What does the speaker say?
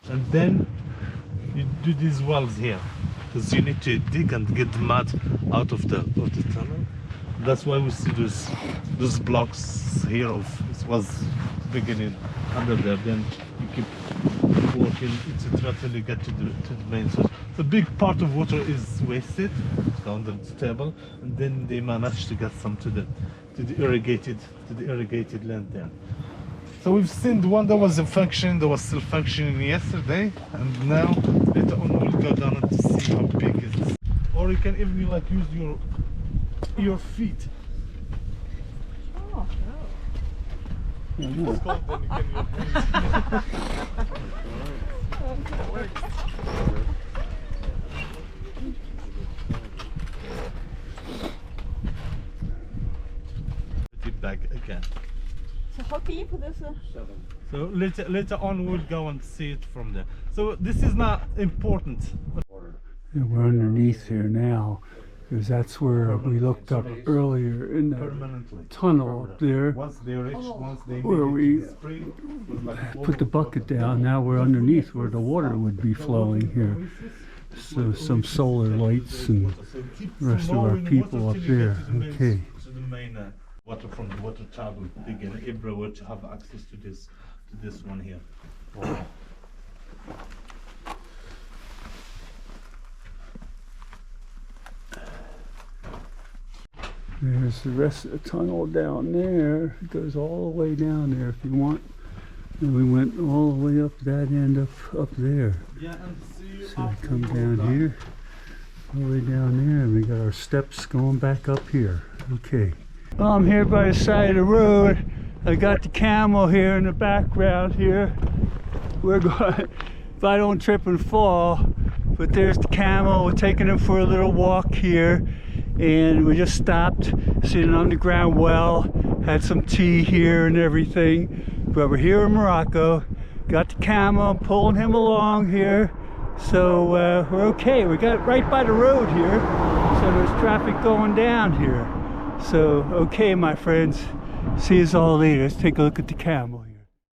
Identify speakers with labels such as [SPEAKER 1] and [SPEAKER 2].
[SPEAKER 1] And then you do these wells here because you need to dig and get the mud out of the tunnel. That's why we see those blocks here of it was beginning under there. Then you keep working, etc., till you get to the main source. The big part of water is wasted down the table, and then they manage to get some to the irrigated land there. So we've seen the one that was functioning, that was still functioning yesterday, and now later on we'll go down and see how big it is. Or you can even like use your feet.
[SPEAKER 2] Oh.
[SPEAKER 1] It's cold, then you can use it back again.
[SPEAKER 2] So how deep this is?
[SPEAKER 1] So later on we'll go and see it from there. So this is not important.
[SPEAKER 3] Yeah, we're underneath here now, because that's where we looked up earlier in the tunnel up there,
[SPEAKER 1] Once they reach, once they
[SPEAKER 3] where we
[SPEAKER 1] spring,
[SPEAKER 3] put the bucket down. Now we're underneath where the water would be flowing here. So some solar lights and the rest of our people up there. Okay.
[SPEAKER 1] To the main water from the water tap we dig in everywhere to have access to this one here.
[SPEAKER 3] There's the rest of the tunnel down there. It goes all the way down there if you want. And we went all the way up that end up there.
[SPEAKER 1] Yeah, and see
[SPEAKER 3] So we come down here, all the way down there, and we got our steps going back up here. Okay. Well, I'm here by the side of the road. I got the camel here in the background here. We're going, if I don't trip and fall, but there's the camel. We're taking him for a little walk here. And we just stopped, seen an underground well, had some tea here and everything. But we're here in Morocco, got the camel, pulling him along here. So we're okay. We got right by the road here, so there's traffic going down here. So okay, my friends, see us all later. Let's take a look at the camel here.